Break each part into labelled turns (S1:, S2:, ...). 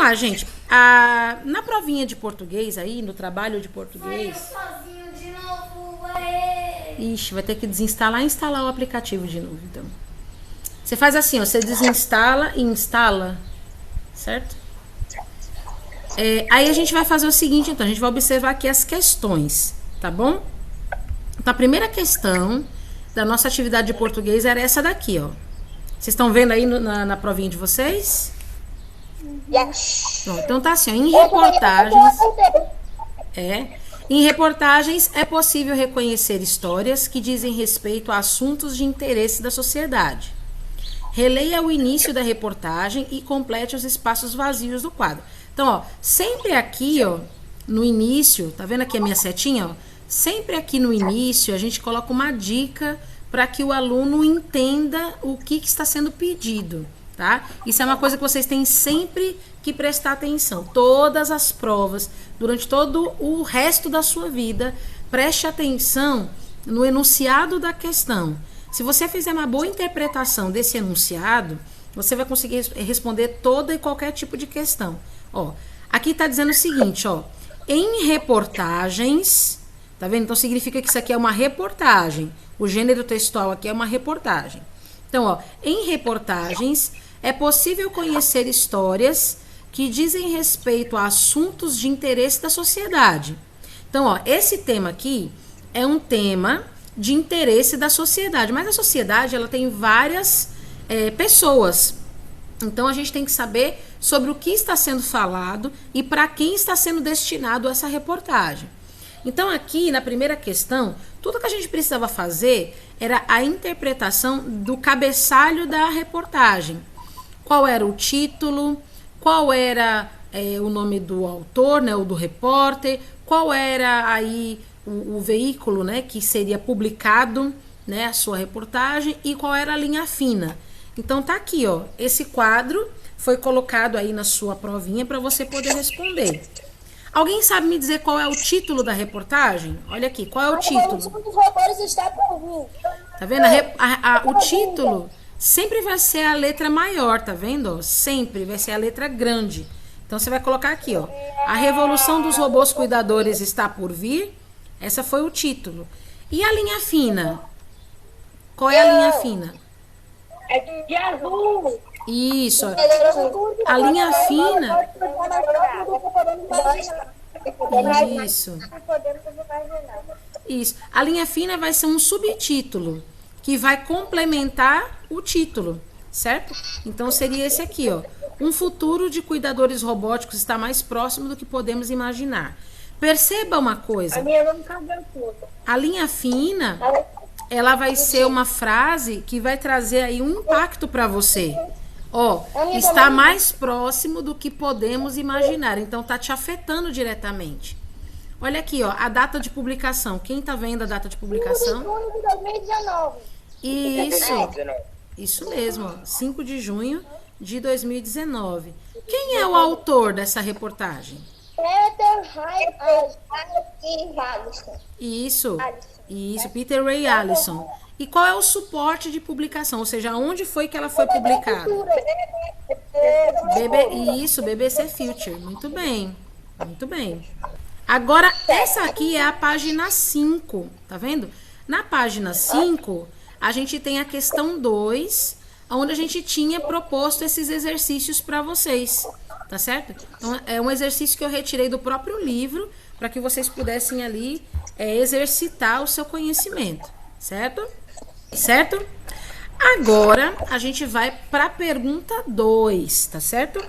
S1: lá, gente. Na provinha de português aí, no trabalho de português...
S2: Sozinho de novo, aê.
S1: Ixi, vai ter que desinstalar e instalar o aplicativo de novo, então. Você faz assim, ó, você desinstala e instala, certo? Aí a gente vai fazer o seguinte, então, a gente vai observar aqui as questões, tá bom? Então, a primeira questão da nossa atividade de português era essa daqui, ó. Vocês estão vendo aí na provinha de vocês?
S2: Yes.
S1: Bom, então tá assim, ó, em reportagens... Em reportagens, é possível reconhecer histórias que dizem respeito a assuntos de interesse da sociedade. Releia o início da reportagem e complete os espaços vazios do quadro. Então, ó, sempre aqui, ó, no início, tá vendo aqui a minha setinha, ó? Sempre aqui no início, a gente coloca uma dica para que o aluno entenda o que está sendo pedido, tá? Isso é uma coisa que vocês têm sempre que prestar atenção. Todas as provas, durante todo o resto da sua vida, preste atenção no enunciado da questão. Se você fizer uma boa interpretação desse enunciado, você vai conseguir responder toda e qualquer tipo de questão. Ó, aqui está dizendo o seguinte, ó, em reportagens, tá vendo? Então significa que isso aqui é uma reportagem. O gênero textual aqui é uma reportagem. Então, ó, em reportagens é possível conhecer histórias que dizem respeito a assuntos de interesse da sociedade. Então, ó, esse tema aqui é um tema de interesse da sociedade, mas a sociedade ela tem várias pessoas. Então, a gente tem que saber sobre o que está sendo falado e para quem está sendo destinado essa reportagem. Então, aqui na primeira questão, tudo que a gente precisava fazer era a interpretação do cabeçalho da reportagem. Qual era o título, qual era o nome do autor, né, ou do repórter, qual era aí o veículo, né, que seria publicado, né, a sua reportagem e qual era a linha fina. Então tá aqui, ó, esse quadro foi colocado aí na sua provinha para você poder responder. Alguém sabe me dizer qual é o título da reportagem? Olha aqui, qual é o título?
S2: Os robôs estão por vir.
S1: Tá vendo? O título sempre vai ser a letra maior, tá vendo? Sempre vai ser a letra grande. Então você vai colocar aqui, ó. A Revolução dos Robôs Cuidadores está por vir. Essa foi o título. E a linha fina? Qual é a linha fina?
S2: É de azul.
S1: Isso. A linha fina. Isso. Isso. A linha fina vai ser um subtítulo que vai complementar o título, certo? Então seria esse aqui, ó. Um futuro de cuidadores robóticos está mais próximo do que podemos imaginar. Perceba uma coisa. A linha fina, ela vai ser uma frase que vai trazer aí um impacto para você. Ó, está mais próximo do que podemos imaginar. Então tá te afetando diretamente. Olha aqui, ó, a data de publicação. Quem tá vendo a data de publicação?
S2: 5 de junho de 2019.
S1: Isso mesmo, ó, 5 de junho de 2019. Quem é o autor dessa reportagem?
S2: Peter Allison.
S1: Isso, Peter Ray Allison. E qual é o suporte de publicação? Ou seja, onde foi que ela foi publicada? BBC Future. Muito bem, muito bem. Agora, essa aqui é a página 5, tá vendo? Na página 5, a gente tem a questão 2, onde a gente tinha proposto esses exercícios para vocês, tá certo? Então, é um exercício que eu retirei do próprio livro, para que vocês pudessem ali exercitar o seu conhecimento, certo? Certo? Agora, a gente vai para a pergunta 2, tá certo?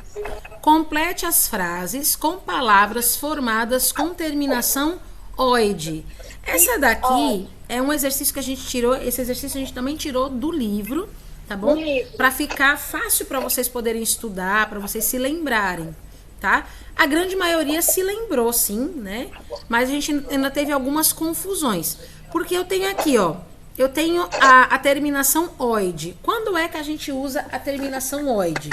S1: Complete as frases com palavras formadas com terminação oide. Essa daqui é um exercício que a gente tirou, esse exercício a gente também tirou do livro, tá bom? Para ficar fácil para vocês poderem estudar, para vocês se lembrarem, tá? A grande maioria se lembrou, sim, né? Mas a gente ainda teve algumas confusões. Porque eu tenho aqui, ó, eu tenho a terminação oide. Quando é que a gente usa a terminação oide,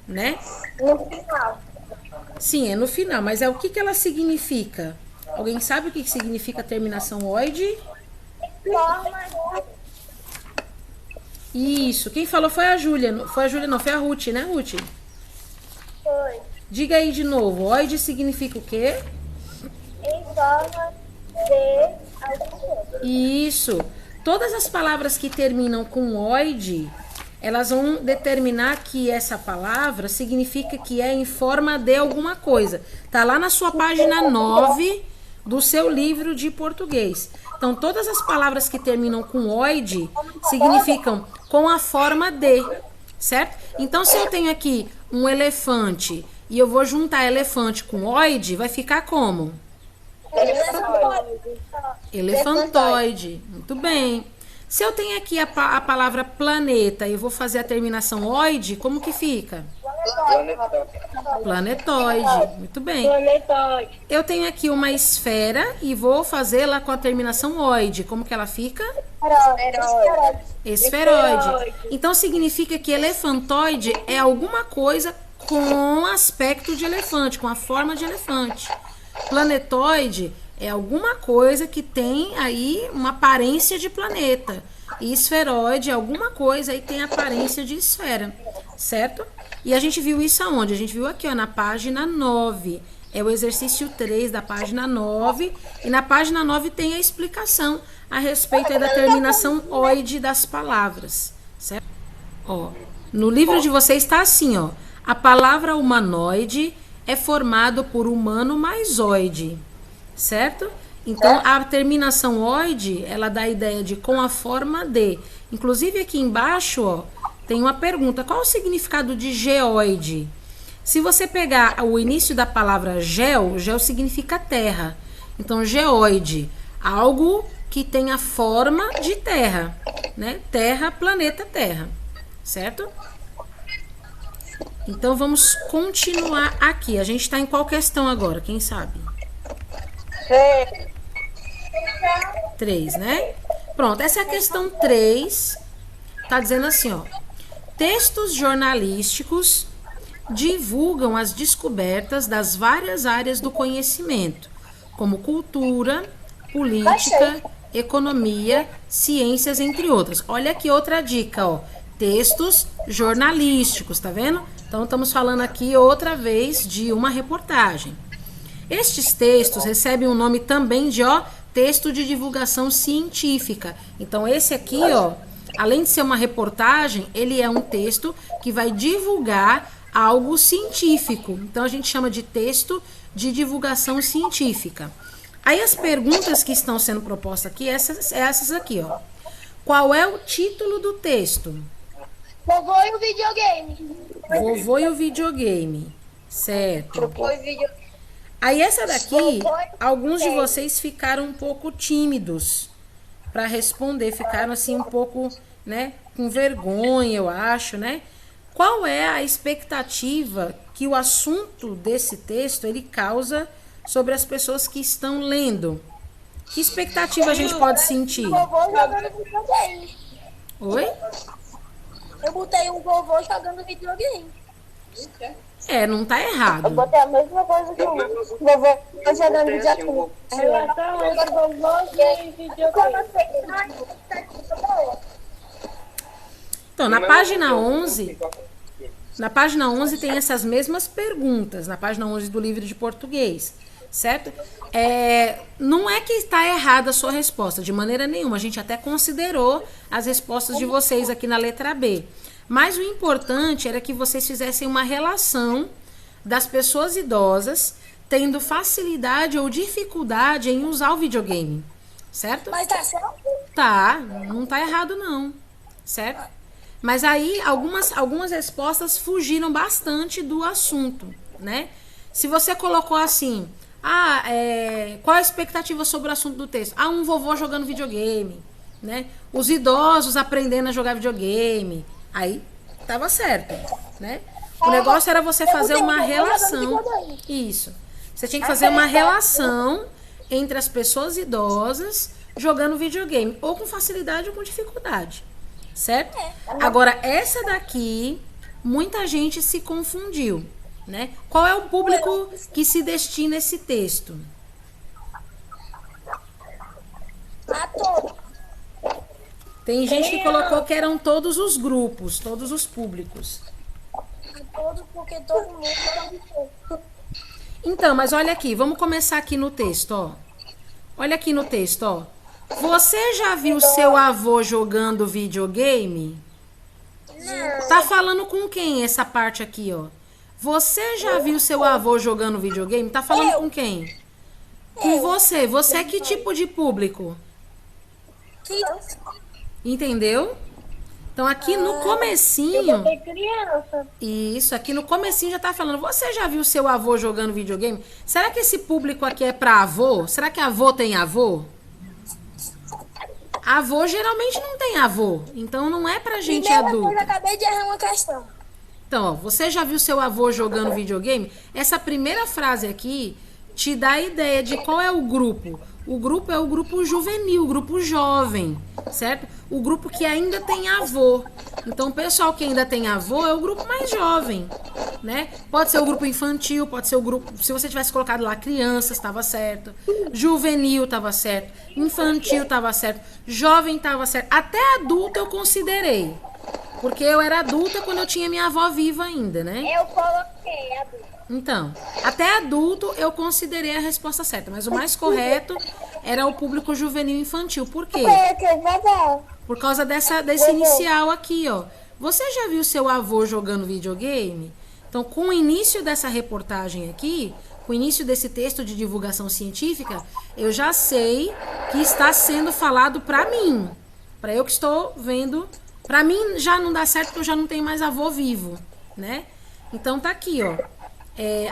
S1: né?
S2: No final.
S1: Sim, é no final, mas é o que ela significa? Alguém sabe o que significa a terminação oide? Isso, quem falou foi a Júlia. Foi a Júlia, não, foi a Ruth, né, Ruth?
S2: Foi.
S1: Diga aí de novo. Oide significa o quê?
S2: Em forma de alguma coisa.
S1: Isso. Todas as palavras que terminam com oide, elas vão determinar que essa palavra significa que é em forma de alguma coisa. Tá lá na sua página 9 do seu livro de português. Então, todas as palavras que terminam com oide significam com a forma de, certo? Então, se eu tenho aqui um elefante e eu vou juntar elefante com oide, vai ficar como? Elefantoide. Muito bem. Se eu tenho aqui a palavra planeta e eu vou fazer a terminação oide, como que fica? Planetoide. Muito bem.
S2: Planetoide.
S1: Eu tenho aqui uma esfera e vou fazê-la com a terminação oide. Como que ela fica? Esferoide. Então significa que elefantoide é alguma coisa com aspecto de elefante, com a forma de elefante. Planetoide é alguma coisa que tem aí uma aparência de planeta. E esferoide é alguma coisa aí que tem aparência de esfera, certo? E a gente viu isso aonde? A gente viu aqui, ó, na página 9. É o exercício 3 da página 9. E na página 9 tem a explicação a respeito aí da terminação oide das palavras, certo? Ó, no livro de vocês está assim, ó. A palavra humanoide é formado por humano mais oide, certo? Então, a terminação oide, ela dá a ideia de com a forma de. Inclusive, aqui embaixo, ó, tem uma pergunta. Qual o significado de geoide? Se você pegar o início da palavra geo, geo significa terra. Então, geoide, algo que tem a forma de terra, né? Terra, planeta Terra, certo? Então, vamos continuar aqui. A gente está em qual questão agora? Quem sabe? 3, né? Pronto, essa é a questão 3. Tá dizendo assim, ó. Textos jornalísticos divulgam as descobertas das várias áreas do conhecimento, como cultura, política, economia, ciências, entre outras. Olha aqui outra dica, ó. Textos jornalísticos, tá vendo? Então, estamos falando aqui outra vez de uma reportagem. Estes textos recebem o nome também de, ó, texto de divulgação científica. Então, esse aqui, ó, além de ser uma reportagem, ele é um texto que vai divulgar algo científico. Então, a gente chama de texto de divulgação científica. Aí, as perguntas que estão sendo propostas aqui, essas aqui, ó. Qual é o título do texto?
S2: Vovô e o videogame.
S1: Vovô e o videogame. Certo. Aí essa daqui, alguns de vocês ficaram um pouco tímidos para responder, ficaram assim um pouco, né, com vergonha, eu acho, né? Qual é a expectativa que o assunto desse texto ele causa sobre as pessoas que estão lendo? Que expectativa a gente pode sentir?
S2: Vovô jogando videogame.
S1: Oi?
S2: Eu botei um vovô jogando videogame.
S1: É, não tá errado.
S2: Botei a mesma coisa que o vovô jogando videogame. Vovô e videogame.
S1: Então, na página 11 tem essas mesmas perguntas, na página 11 do livro de português, certo? Não é que está errada a sua resposta, de maneira nenhuma. A gente até considerou as respostas de vocês aqui na letra B. Mas o importante era que vocês fizessem uma relação das pessoas idosas tendo facilidade ou dificuldade em usar o videogame, certo?
S2: Mas tá certo?
S1: Tá, não tá errado não, certo? Mas aí algumas respostas fugiram bastante do assunto, né? Se você colocou assim, qual a expectativa sobre o assunto do texto? Um vovô jogando videogame, né? Os idosos aprendendo a jogar videogame. Aí tava certo, né? O negócio era você fazer uma relação. Isso. Você tinha que fazer uma relação entre as pessoas idosas jogando videogame, ou com facilidade ou com dificuldade, certo? Agora, essa daqui, muita gente se confundiu, né? Qual é o público que se destina a esse texto?
S2: A todos.
S1: Tem gente que colocou que eram todos os grupos, todos os públicos.
S2: todo, porque todo mundo sabe tudo.
S1: Então, mas olha aqui, vamos começar aqui no texto, ó. Olha aqui no texto, ó. Você já viu seu avô jogando videogame?
S2: Não.
S1: Tá falando com quem essa parte aqui, ó? Você já viu seu avô jogando videogame? Tá falando com quem? Com você. Você é que tipo de público?
S2: Que
S1: Entendeu? Então aqui no comecinho,
S2: é criança.
S1: isso, aqui no comecinho já tá falando, você já viu seu avô jogando videogame? Será que esse público aqui é pra avô? Será que avô tem avô? Avô geralmente não tem avô, então não é pra gente
S2: Primeira coisa,
S1: adulta.
S2: acabei de errar uma questão.
S1: Então, ó, você já viu seu avô jogando videogame? Essa primeira frase aqui te dá a ideia de qual é o grupo. O grupo é o grupo juvenil, o grupo jovem, certo? O grupo que ainda tem avô. Então, o pessoal que ainda tem avô é o grupo mais jovem, né? Pode ser o grupo infantil, pode ser o grupo... Se você tivesse colocado lá crianças, estava certo. Juvenil, estava certo. Infantil, estava certo. Jovem, estava certo. Até adulto eu considerei. Porque eu era adulta quando eu tinha minha avó viva ainda, né?
S2: Eu coloquei adulto.
S1: Então, até adulto eu considerei a resposta certa, mas o mais correto era o público juvenil infantil. Por quê? Por causa desse inicial aqui, ó. Você já viu seu avô jogando videogame? Então, com o início dessa reportagem aqui, com o início desse texto de divulgação científica, eu já sei que está sendo falado para mim. Para eu que estou vendo. Para mim já não dá certo porque eu já não tenho mais avô vivo, né? Então tá aqui, ó.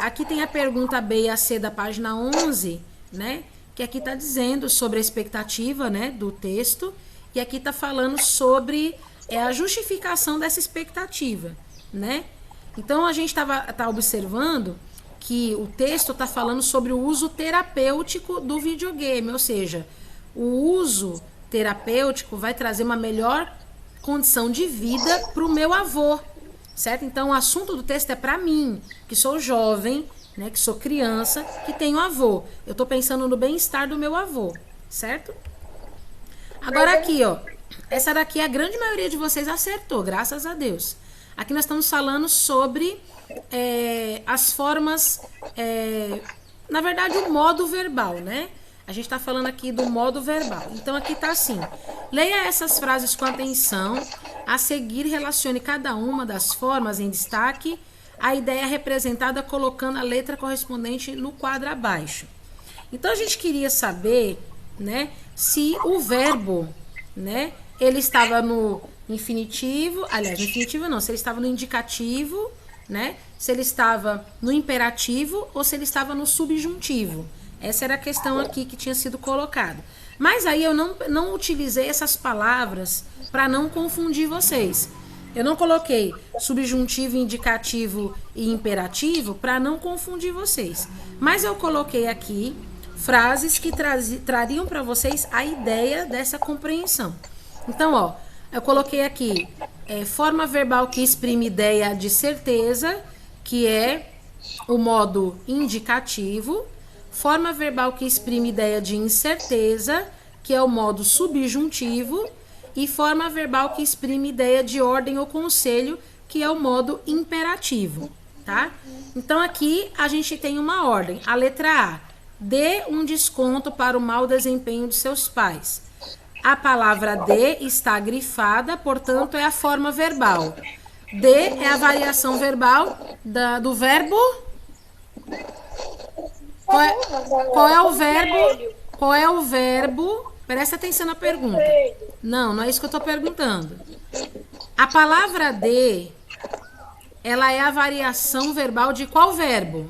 S1: Aqui tem a pergunta B e a C da página 11, né? Que aqui tá dizendo sobre a expectativa, né, do texto. E aqui tá falando sobre a justificação dessa expectativa, né? Então a gente tá observando que o texto tá falando sobre o uso terapêutico do videogame, ou seja, o uso terapêutico vai trazer uma melhor condição de vida para o meu avô, certo? Então o assunto do texto é para mim, que sou jovem, né, que sou criança, que tenho avô. Eu tô pensando no bem-estar do meu avô, certo? Agora aqui, ó, essa daqui a grande maioria de vocês acertou, graças a Deus. Aqui nós estamos falando sobre as formas, na verdade o modo verbal, né? A gente está falando aqui do modo verbal. Então, aqui está assim. Leia essas frases com atenção. A seguir, relacione cada uma das formas em destaque a ideia representada colocando a letra correspondente no quadro abaixo. Então, a gente queria saber, né, se o verbo, né, ele estava no infinitivo, aliás, no infinitivo não, se ele estava no indicativo, né, se ele estava no imperativo ou se ele estava no subjuntivo. Essa era a questão aqui que tinha sido colocada. Mas aí eu não utilizei essas palavras para não confundir vocês. Eu não coloquei subjuntivo, indicativo e imperativo para não confundir vocês. Mas eu coloquei aqui frases que trariam para vocês a ideia dessa compreensão. Então, ó, eu coloquei aqui forma verbal que exprime ideia de certeza, que é o modo indicativo. Forma verbal que exprime ideia de incerteza, que é o modo subjuntivo, e forma verbal que exprime ideia de ordem ou conselho, que é o modo imperativo, tá? Então aqui a gente tem uma ordem. A letra A, dê um desconto para o mau desempenho de seus pais. A palavra dê está grifada, portanto é a forma verbal. Dê é a variação verbal do verbo... Qual é o verbo? Qual é o verbo? Presta atenção na pergunta. Não é isso que eu estou perguntando. A palavra de, ela é a variação verbal de qual verbo?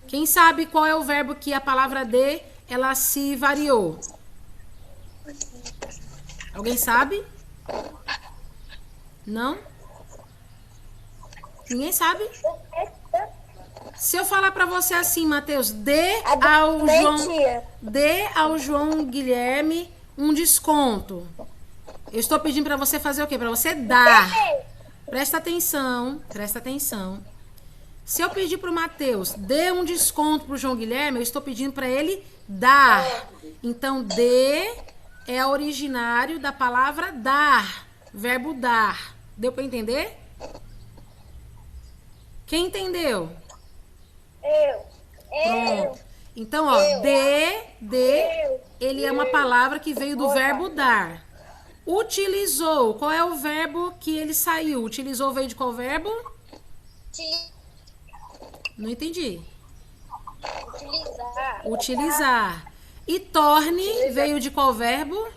S1: Quem sabe qual é o verbo que a palavra de, ela se variou? Alguém sabe? Não? Ninguém sabe? Se eu falar para você assim, Matheus, dê ao João Guilherme um desconto. Eu estou pedindo para você fazer o quê? Para você dar. Presta atenção, presta atenção. Se eu pedir para o Matheus, dê um desconto para o João Guilherme, eu estou pedindo para ele dar. Então, dê é originário da palavra dar, verbo dar. Deu para entender? Quem entendeu?
S2: Eu.
S1: Pronto. Então, ó, ele é uma palavra que veio do verbo dar. Utilizou. Qual é o verbo que ele saiu? Utilizou veio de qual verbo? Não entendi.
S2: Utilizar.
S1: Utilizar. E torne veio de qual verbo?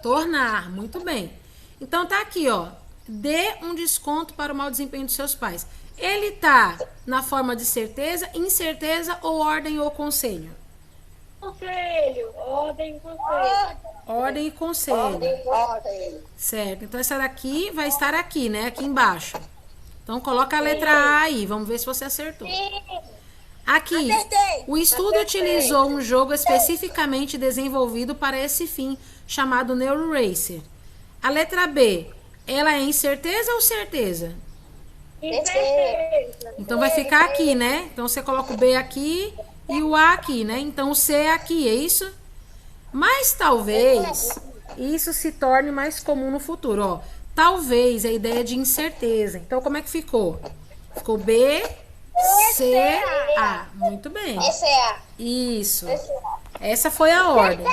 S1: Tornar. Muito bem. Então tá aqui, ó. Dê um desconto para o mau desempenho dos seus pais. Ele tá na forma de certeza, incerteza ou ordem ou conselho?
S2: Conselho. Ordem, conselho.
S1: Ordem e conselho.
S2: Ordem.
S1: Certo. Então essa daqui vai estar aqui, né? Aqui embaixo. Então coloca a letra A aí. Vamos ver se você acertou. Aqui, o estudo utilizou um jogo especificamente desenvolvido para esse fim, chamado NeuroRacer. A letra B, ela é incerteza ou certeza?
S2: Incerteza.
S1: Então vai ficar aqui, né? Então você coloca o B aqui e o A aqui, né? Então o C é aqui, é isso? Mas talvez isso se torne mais comum no futuro, ó. Talvez a ideia de incerteza. Então como é que ficou? Ficou B, C, A. Muito bem. Isso. Essa foi a ordem,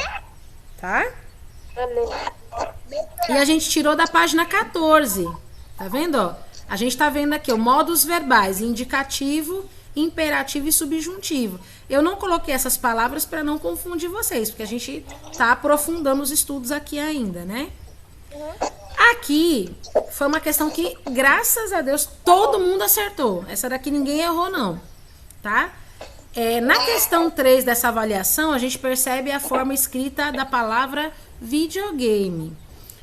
S1: tá? E a gente tirou da página 14. Tá vendo, ó? A gente tá vendo aqui, ó, modos verbais, indicativo, imperativo e subjuntivo. Eu não coloquei essas palavras para não confundir vocês, porque a gente tá aprofundando os estudos aqui ainda, né? Aqui foi uma questão que, graças a Deus, todo mundo acertou. Essa daqui ninguém errou, não, tá? Na questão 3 dessa avaliação, a gente percebe a forma escrita da palavra videogame.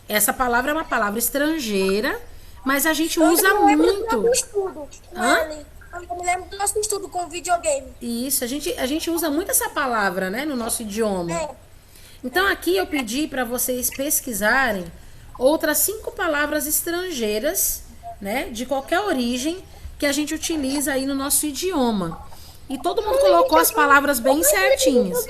S1: Essa palavra é uma palavra estrangeira, mas a gente usa muito.
S2: Eu me lembro do nosso estudo com videogame.
S1: Isso, a gente usa muito essa palavra, né, no nosso idioma. Então aqui eu pedi para vocês pesquisarem outras 5 palavras estrangeiras, né, de qualquer origem que a gente utiliza aí no nosso idioma. E todo mundo colocou as palavras bem certinhas.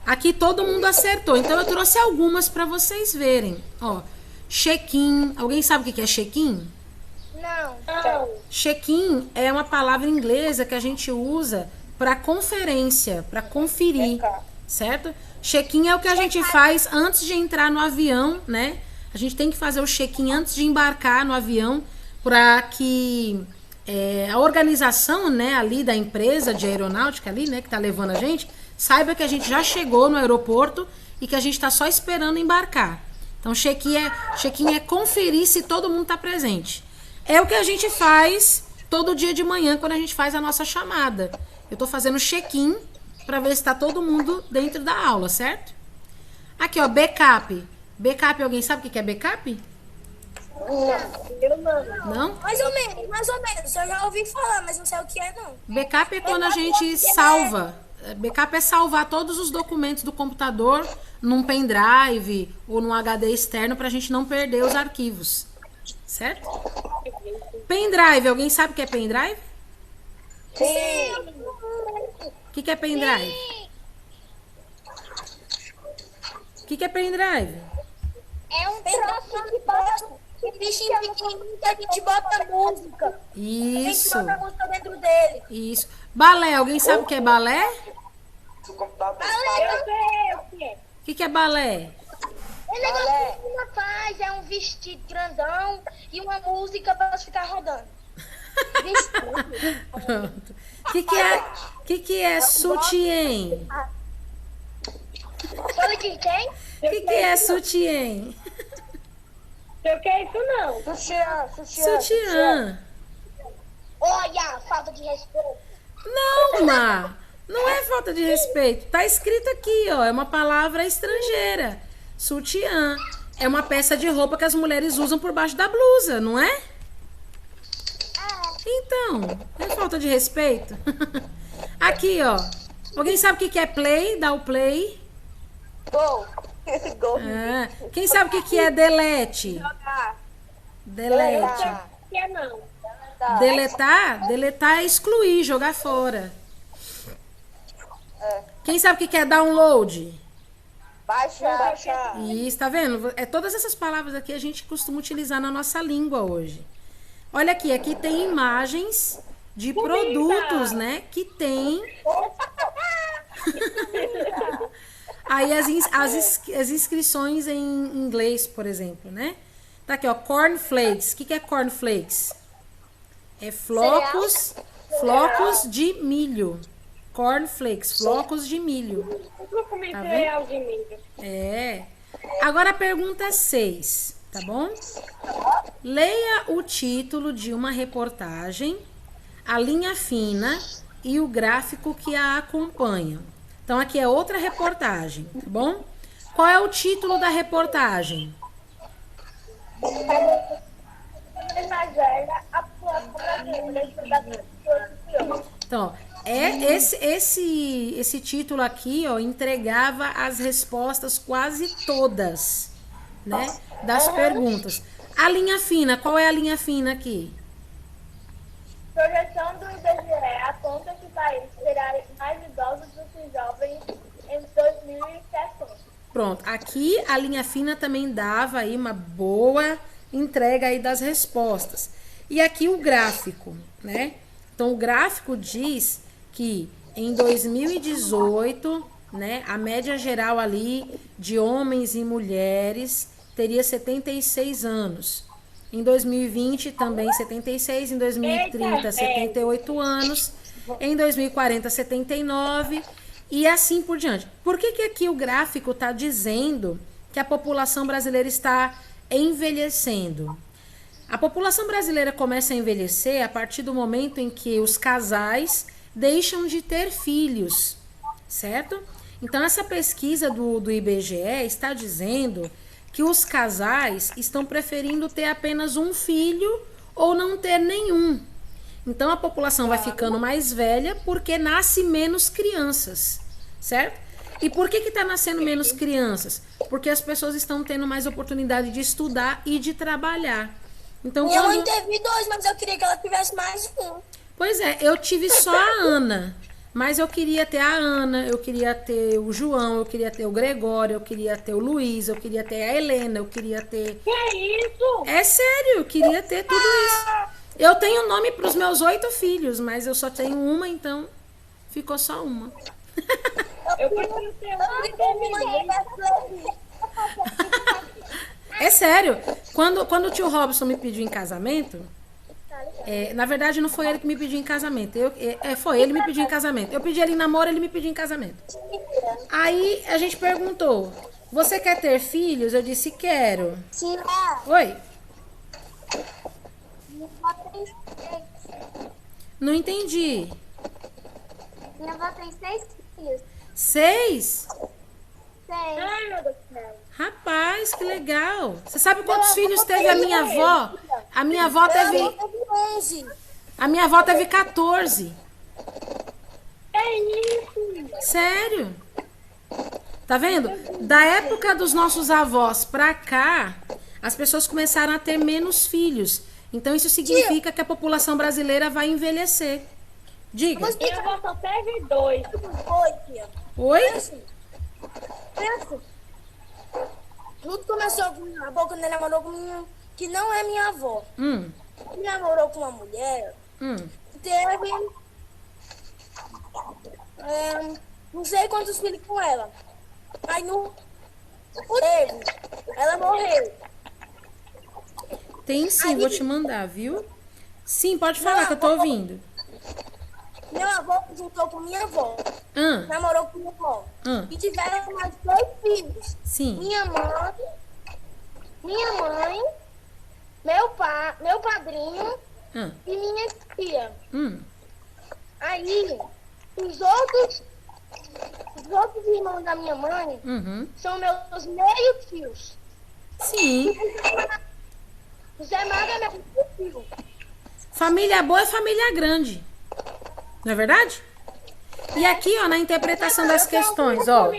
S1: Aqui todo mundo acertou, então eu trouxe algumas para vocês verem. Ó, check-in. Alguém sabe o que é check-in?
S2: Não.
S1: Check-in é uma palavra inglesa que a gente usa para conferência, para conferir, certo? Check-in é o que a gente faz antes de entrar no avião, né? A gente tem que fazer o check-in antes de embarcar no avião para que a organização, né, ali da empresa de aeronáutica ali, né, que tá levando a gente, saiba que a gente já chegou no aeroporto e que a gente está só esperando embarcar. Então, check-in é conferir se todo mundo está presente. É o que a gente faz todo dia de manhã quando a gente faz a nossa chamada. Eu estou fazendo check-in para ver se está todo mundo dentro da aula, certo? Aqui, ó, backup. Backup, alguém sabe o que é backup?
S2: Eu não.
S1: Não?
S2: Mais ou menos. Eu já ouvi falar, mas não sei o que é, não.
S1: Backup é quando a gente salva. Backup é salvar todos os documentos do computador num pendrive ou num HD externo para a gente não perder os arquivos. Certo? Pendrive, alguém sabe o que é pendrive?
S2: Sim.
S1: O que é pendrive? O que é pendrive?
S2: É um troço que bichinho pequenininho que a gente bota música.
S1: Isso.
S2: A gente bota música dentro dele.
S1: Isso. Balé, alguém sabe o que é balé?
S2: Eu sei o que é.
S1: O que é balé?
S2: O negócio que uma faz é um vestido grandão e uma música para ficar rodando.
S1: Pronto. O que é sutiã?
S2: Olha quem tem?
S1: O que é sutiã?
S2: Eu quero isso não.
S1: Sutiã.
S2: Olha, falta de respeito.
S1: Não, Má. Não é falta de respeito. Tá escrito aqui, ó. É uma palavra estrangeira. Sutiã. É uma peça de roupa que as mulheres usam por baixo da blusa, não é? Então, é falta de respeito? Aqui, ó. Alguém sabe o que é play? Dá o play.
S2: Gol.
S1: Quem sabe o que é delete? Delete.
S2: Que não.
S1: Deletar? Deletar é excluir, jogar fora. Quem sabe o que é download?
S2: Baixar.
S1: Isso, tá vendo? Todas essas palavras aqui a gente costuma utilizar na nossa língua hoje. Olha aqui tem imagens de produtos, né? Que tem... Aí as inscrições em inglês, por exemplo, né? Tá aqui, ó, cornflakes. O que é cornflakes? É flocos de milho. Cornflakes, flocos de milho.
S2: Eu comi
S1: Tá
S2: cereal de milho.
S1: É. Agora a pergunta 6, tá bom? Leia o título de uma reportagem, a linha fina e o gráfico que a acompanha. Então aqui é outra reportagem, tá bom? Qual é o título da reportagem? Então, esse título aqui, ó, entregava as respostas quase todas, né, das perguntas. A linha fina, qual é a linha fina aqui?
S2: Projeção do IBGE aponta que o país terá mais idosos do que jovens em 2060.
S1: Pronto, aqui a linha fina também dava aí uma boa entrega aí das respostas. E aqui o gráfico, né? Então o gráfico diz que em 2018, né, a média geral ali de homens e mulheres teria 76 anos. Em 2020 também 76, em 2030 78 anos, em 2040 79 e assim por diante. Por que aqui o gráfico está dizendo que a população brasileira está envelhecendo? A população brasileira começa a envelhecer a partir do momento em que os casais deixam de ter filhos, certo? Então essa pesquisa do IBGE está dizendo que os casais estão preferindo ter apenas um filho ou não ter nenhum. Então a população vai ficando mais velha porque nasce menos crianças, certo? E por que está nascendo menos crianças? Porque as pessoas estão tendo mais oportunidade de estudar e de trabalhar. Então,
S3: Minha mãe teve 2, mas eu queria que ela tivesse mais um.
S1: Pois é, eu tive só a Ana. Mas eu queria ter a Ana, eu queria ter o João, eu queria ter o Gregório, eu queria ter o Luiz, eu queria ter a Helena, eu queria ter...
S2: Que isso?
S1: É sério, eu queria ter tudo isso. Eu tenho nome para os meus 8 filhos, mas eu só tenho uma, então ficou só uma.
S2: Eu preciso ter uma.
S1: É sério, quando o tio Robson me pediu em casamento... na verdade, não foi ele que me pediu em casamento. Foi ele que me pediu em casamento. Eu pedi ele em namoro, ele me pediu em casamento. Aí a gente perguntou: você quer ter filhos? Eu disse: quero.
S3: Sim.
S1: Oi? Não entendi.
S3: Minha avó tem 6 filhos.
S1: 6?
S3: 6.
S2: Ai, meu Deus do céu.
S1: Rapaz, que legal. Você sabe quantos filhos teve a minha avó? A minha avó teve...
S3: 11.
S1: A minha avó teve 14.
S2: É isso.
S1: Sério? Tá vendo? Da época dos nossos avós pra cá, as pessoas começaram a ter menos filhos. Então isso significa que a população brasileira vai envelhecer. Diga.
S2: Minha avó só teve 2.
S3: Oi, tia.
S1: Oi?
S3: Pensa. Tudo começou com minha avó quando ele namorou com minha... que não é minha avó. Ele namorou com uma mulher que teve... não sei quantos filhos com ela. Aí não teve. Ela morreu.
S1: Tem sim, vou te mandar, viu? Sim, pode falar que eu tô ouvindo.
S3: Meu avô juntou com minha avó.
S1: Ah,
S3: Namorou com minha avó.
S1: ah,
S3: E tiveram mais 2 filhos.
S1: sim.
S3: Minha mãe, meu padrinho
S1: Ah,
S3: e minha tia. Aí, os outros irmãos da minha mãe
S1: uhum.
S3: são meus meio-tios.
S1: Sim.
S3: O Zé Mago é meu meio-tio.
S1: Família boa é família grande. Não é verdade? E aqui, ó, na interpretação das questões, ó.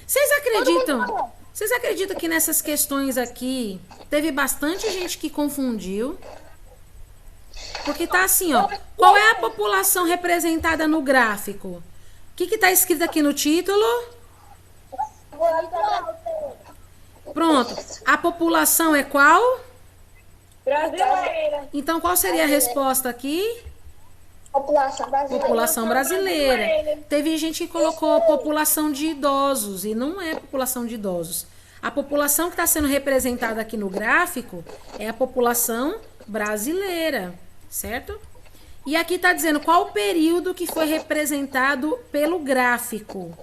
S1: Vocês acreditam que nessas questões aqui teve bastante gente que confundiu? Porque tá assim, ó. Qual é a população representada no gráfico? O que tá escrito aqui no título? Pronto. A população é qual?
S3: Brasileira.
S1: Então, qual seria a resposta aqui?
S2: População brasileira.
S1: População brasileira. Teve gente que colocou população de idosos, e não é população de idosos. A população que está sendo representada aqui no gráfico é a população brasileira, certo? E aqui está dizendo qual o período que foi representado pelo gráfico.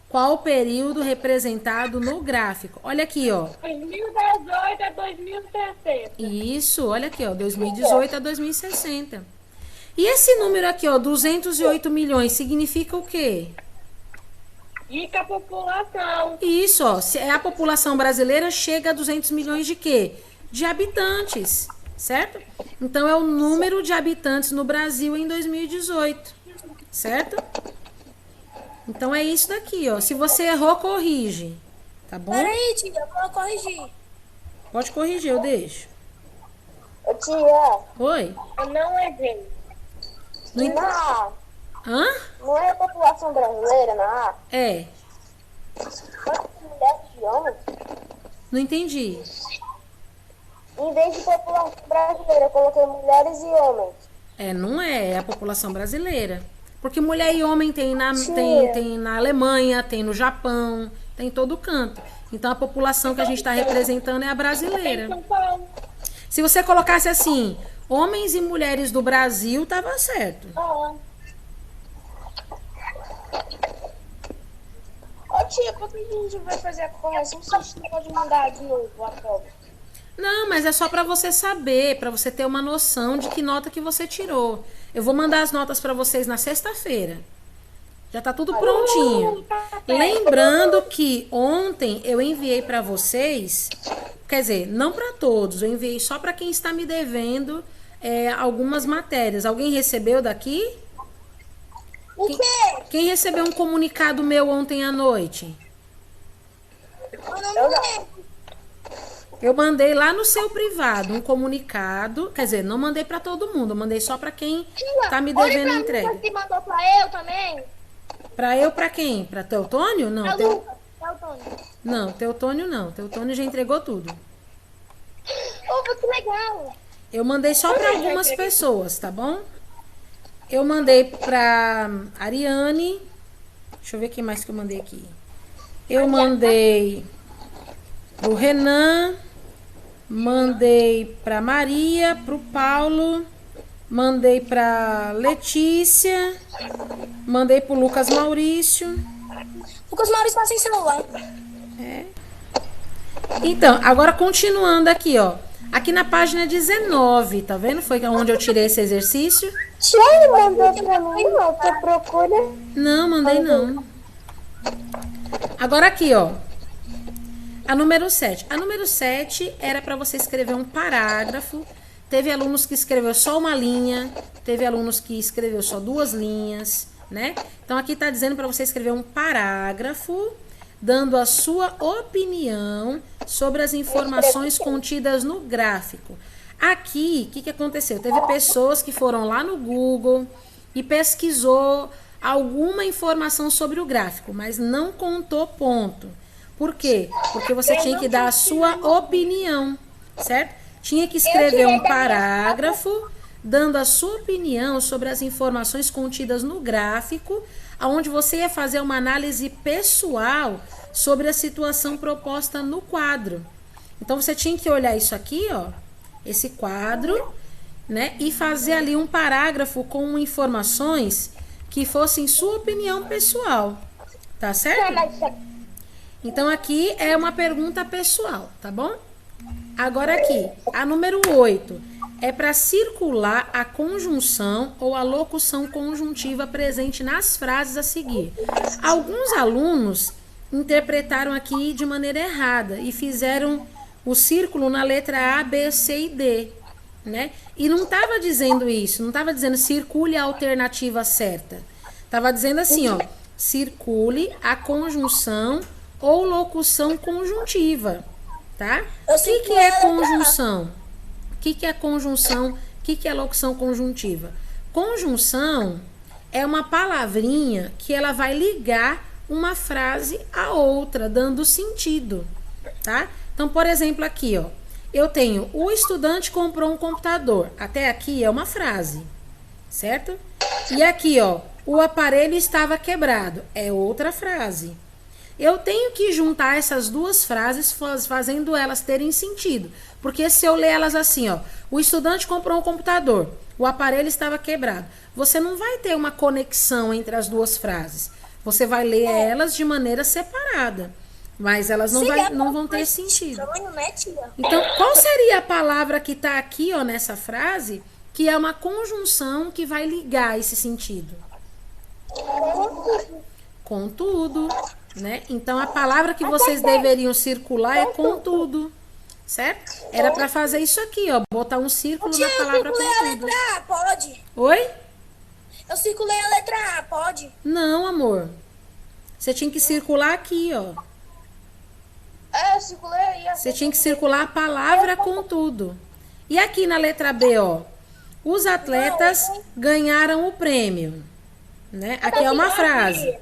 S1: Qual o período representado no gráfico? Olha aqui, ó.
S3: 2018 a 2060.
S1: Isso, olha aqui, ó, 2018 a 2060. E esse número aqui, ó, 208 milhões, significa o quê?
S3: Rica população.
S1: Isso, ó, se a população brasileira chega a 200 milhões de quê? De habitantes, certo? Então, é o número de habitantes no Brasil em 2018, certo? Então, é isso daqui, ó. Se você errou, corrige, tá bom?
S3: Peraí, tia, eu vou corrigir.
S1: Pode corrigir, eu deixo.
S2: Ô, tia,
S1: Oi?
S3: Eu não errei.
S2: na
S1: Hã?
S2: não é a população brasileira na A?
S1: É,
S2: Quantas mulheres e homens?
S1: não entendi.
S2: Em vez de população brasileira, eu coloquei mulheres e homens.
S1: Não é a população brasileira. Porque mulher e homem
S2: Tia.
S1: tem na Alemanha, tem no Japão, tem em todo canto. Então a população que a gente está representando é a brasileira.
S3: São Paulo.
S1: Se você colocasse assim, homens e mulheres do Brasil, tava certo.
S2: Ô, tia, por que a gente vai fazer a correção se a gente não pode mandar de novo a prova?
S1: Não, mas é só para você saber, para você ter uma noção de que nota que você tirou. Eu vou mandar as notas para vocês na sexta-feira. Já tá tudo prontinho. Lembrando que ontem eu enviei para vocês, quer dizer, não para todos, eu enviei só para quem está me devendo algumas matérias. Alguém recebeu daqui?
S3: O quê?
S1: Quem recebeu um comunicado meu ontem à noite?
S3: Eu não lembro.
S1: Eu mandei lá no seu privado um comunicado, quer dizer, não mandei para todo mundo, eu mandei só para quem tá me devendo entrega.
S3: Você mandou pra eu também?
S1: Para eu, para quem? Para Teutônio? Não,
S3: Pra Lucas. É o Tony.
S1: não, Teutônio não. Teutônio já entregou tudo.
S3: Que legal.
S1: Eu mandei só para algumas pessoas, tá bom? Eu mandei para Ariane. Deixa eu ver quem mais que eu mandei aqui. Eu mandei pro Renan, mandei para Maria, pro Paulo, mandei para Letícia, mandei pro Lucas Maurício.
S3: Lucas Maurício tá sem celular.
S1: Então, agora continuando aqui, ó. Aqui na página 19, tá vendo? Foi onde eu tirei esse exercício.
S2: Tia, ele mandou pra mim, não, você procura.
S1: Não, mandei não. Agora aqui, ó. A número 7. A número 7 era para você escrever um parágrafo. Teve alunos que escreveu só uma linha, teve alunos que escreveu só 2 linhas, né? Então aqui tá dizendo para você escrever um parágrafo dando a sua opinião sobre as informações contidas no gráfico. Aqui, o que aconteceu? Teve pessoas que foram lá no Google e pesquisou alguma informação sobre o gráfico, mas não contou ponto. Por quê? Porque você tinha que dar a sua opinião, certo? Tinha que escrever um parágrafo dando a sua opinião sobre as informações contidas no gráfico, onde você ia fazer uma análise pessoal sobre a situação proposta no quadro. Então, você tinha que olhar isso aqui, ó, esse quadro, né, e fazer ali um parágrafo com informações que fossem sua opinião pessoal, tá certo? Então, aqui é uma pergunta pessoal, tá bom? Agora aqui, a número 8 é para circular a conjunção ou a locução conjuntiva presente nas frases a seguir. Alguns alunos interpretaram aqui de maneira errada e fizeram o círculo na letra A, B, C e D, né? E não estava dizendo isso, não estava dizendo circule a alternativa certa. Estava dizendo assim, ó, circule a conjunção ou locução conjuntiva, tá? O que é conjunção? O que é conjunção? O que é locução conjuntiva? Conjunção é uma palavrinha que ela vai ligar uma frase a outra, dando sentido. tá? Então, por exemplo, aqui, ó, eu tenho o estudante comprou um computador. Até aqui é uma frase, certo? E aqui, ó, o aparelho estava quebrado. É outra frase. Eu tenho que juntar essas duas frases, fazendo elas terem sentido. Porque se eu ler elas assim, ó, o estudante comprou um computador, o aparelho estava quebrado, você não vai ter uma conexão entre as duas frases. Você vai ler elas de maneira separada, mas elas não vão ter sentido. Então, qual seria a palavra que está aqui, ó, nessa frase, que é uma conjunção que vai ligar esse sentido? Contudo, né? Então, a palavra que vocês deveriam circular é contudo, certo? Era para fazer isso aqui, ó, botar um círculo na palavra contudo.
S3: Eu circulei a letra A, pode?
S1: Oi?
S3: Eu circulei a letra A, pode?
S1: Não, amor. Você tinha que circular aqui, ó.
S2: Eu circulei.
S1: Você tinha que circular a palavra contudo. E aqui na letra B, ó, os atletas ganharam o prêmio, né? Aqui é uma frase.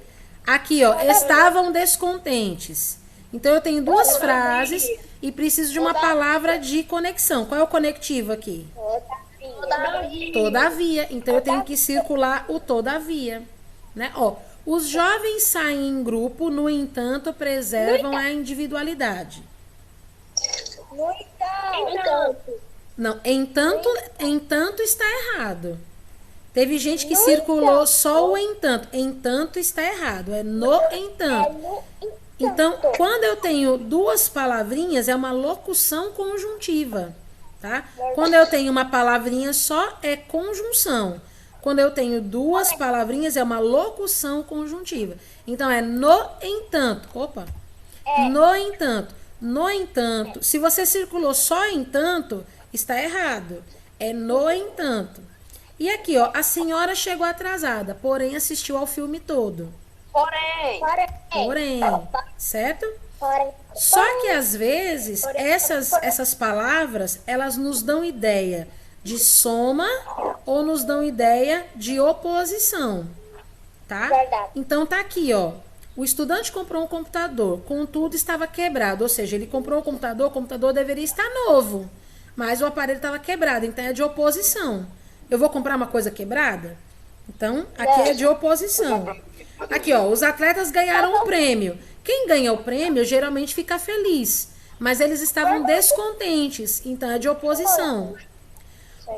S1: Aqui, ó, estavam descontentes. Então, eu tenho duas frases e preciso de uma palavra de conexão. Qual é o conectivo aqui? Todavia. Então, eu tenho que circular o todavia, né? Ó, os jovens saem em grupo, no entanto, preservam a individualidade.
S2: No entanto.
S1: Não, entanto está errado. Teve gente que circulou só o entanto. Entanto está errado. É no entanto. Então, quando eu tenho duas palavrinhas, é uma locução conjuntiva, tá? Quando eu tenho uma palavrinha só, é conjunção. Quando eu tenho duas palavrinhas, é uma locução conjuntiva. Então, é no entanto. Opa! No entanto. No entanto. Se você circulou só entanto, está errado. É no entanto. E aqui, ó, a senhora chegou atrasada, porém assistiu ao filme todo. Porém, certo? Só que às vezes essas palavras, elas nos dão ideia de soma ou nos dão ideia de oposição, tá? Então tá aqui, ó. O estudante comprou um computador, contudo estava quebrado, ou seja, ele comprou o computador deveria estar novo, mas o aparelho estava quebrado, então é de oposição. Eu vou comprar uma coisa quebrada? Então, aqui é de oposição. Aqui, ó, os atletas ganharam o prêmio. Quem ganha o prêmio geralmente fica feliz, mas eles estavam descontentes, então é de oposição.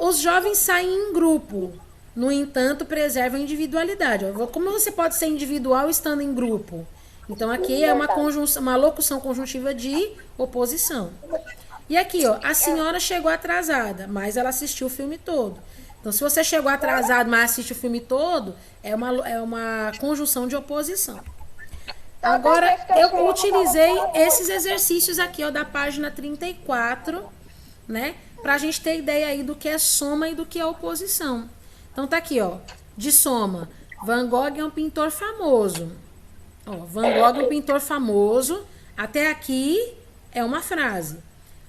S1: Os jovens saem em grupo, no entanto, preservam a individualidade. Como você pode ser individual estando em grupo? Então, aqui é uma locução conjuntiva de oposição. E aqui, ó, a senhora chegou atrasada, mas ela assistiu o filme todo. Então, se você chegou atrasado, mas assiste o filme todo, é uma conjunção de oposição. Agora, eu utilizei esses exercícios aqui, ó, da página 34, né? Pra gente ter ideia aí do que é soma e do que é oposição. Então, tá aqui, ó, de soma. Van Gogh é um pintor famoso. Ó, Van Gogh é um pintor famoso. Até aqui é uma frase.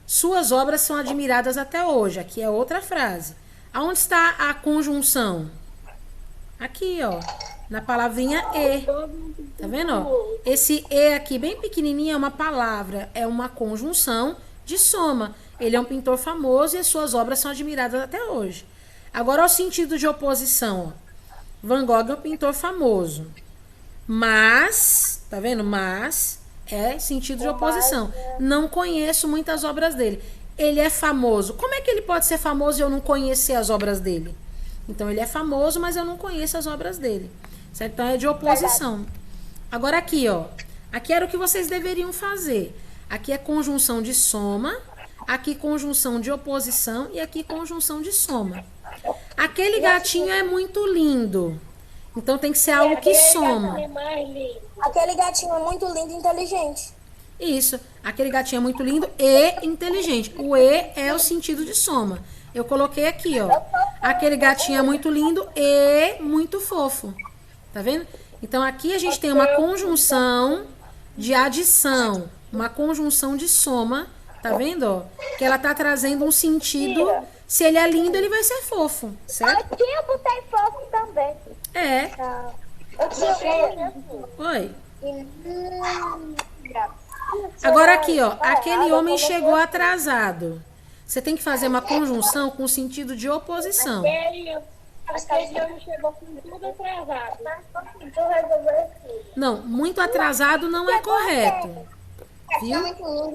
S1: Suas obras são admiradas até hoje. Aqui é outra frase. Aonde está a conjunção? Aqui, ó, na palavrinha e. Tá vendo, ó? Esse e aqui, bem pequenininho, é uma palavra, é uma conjunção de soma. Ele é um pintor famoso e as suas obras são admiradas até hoje. Agora, o sentido de oposição, ó. Van Gogh é um pintor famoso. Mas, tá vendo? Mas é sentido de oposição. Não conheço muitas obras dele. Ele é famoso. Como é que ele pode ser famoso e eu não conhecer as obras dele? Então, ele é famoso, mas eu não conheço as obras dele. Certo? Então, é de oposição. Agora, aqui, ó. Aqui era o que vocês deveriam fazer. Aqui é conjunção de soma. Aqui, conjunção de oposição. E aqui, conjunção de soma. Aquele gatinho é muito lindo. Então, tem que ser algo que soma.
S3: Aquele gatinho é muito lindo e inteligente.
S1: Isso. Aquele gatinho é muito lindo e inteligente. O e é o sentido de soma. Eu coloquei aqui, ó. Aquele gatinho é muito lindo e muito fofo. Tá vendo? Então, aqui a gente tem uma conjunção de adição. Uma conjunção de soma. Tá vendo, ó? Que ela tá trazendo um sentido. Se ele é lindo, ele vai ser fofo. Certo?
S2: Aqui eu botei fofo também.
S1: É.
S2: Eu tinha
S1: Oi. Agora aqui, ó, aquele homem chegou atrasado. Você tem que fazer uma conjunção com o sentido de oposição.
S2: Aquele homem chegou com tudo atrasado.
S1: Não, muito atrasado não é correto. Viu?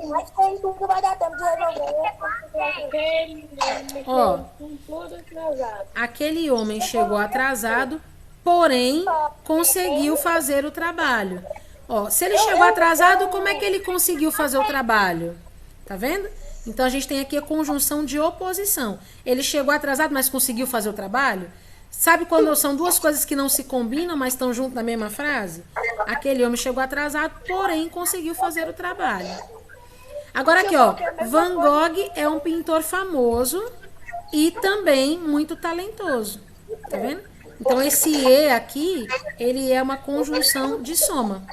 S3: Mas com tudo vai dar tempo de resolver.
S2: Aquele homem
S1: Ó.
S2: chegou com tudo atrasado.
S1: Aquele homem chegou atrasado, porém conseguiu fazer o trabalho. Ó, se ele chegou atrasado, como é que ele conseguiu fazer o trabalho? Tá vendo? Então a gente tem aqui a conjunção de oposição. Ele chegou atrasado, mas conseguiu fazer o trabalho? Sabe quando são duas coisas que não se combinam, mas estão juntas na mesma frase? Aquele homem chegou atrasado, porém conseguiu fazer o trabalho. Agora aqui, ó, Van Gogh é um pintor famoso e também muito talentoso. Tá vendo? Então esse E aqui, ele é uma conjunção de soma.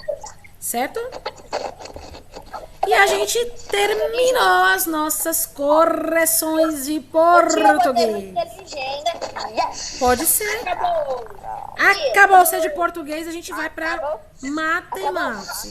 S1: Certo? E a gente terminou as nossas correções de português. Pode ser. Acabou ser de português, a gente vai para matemática.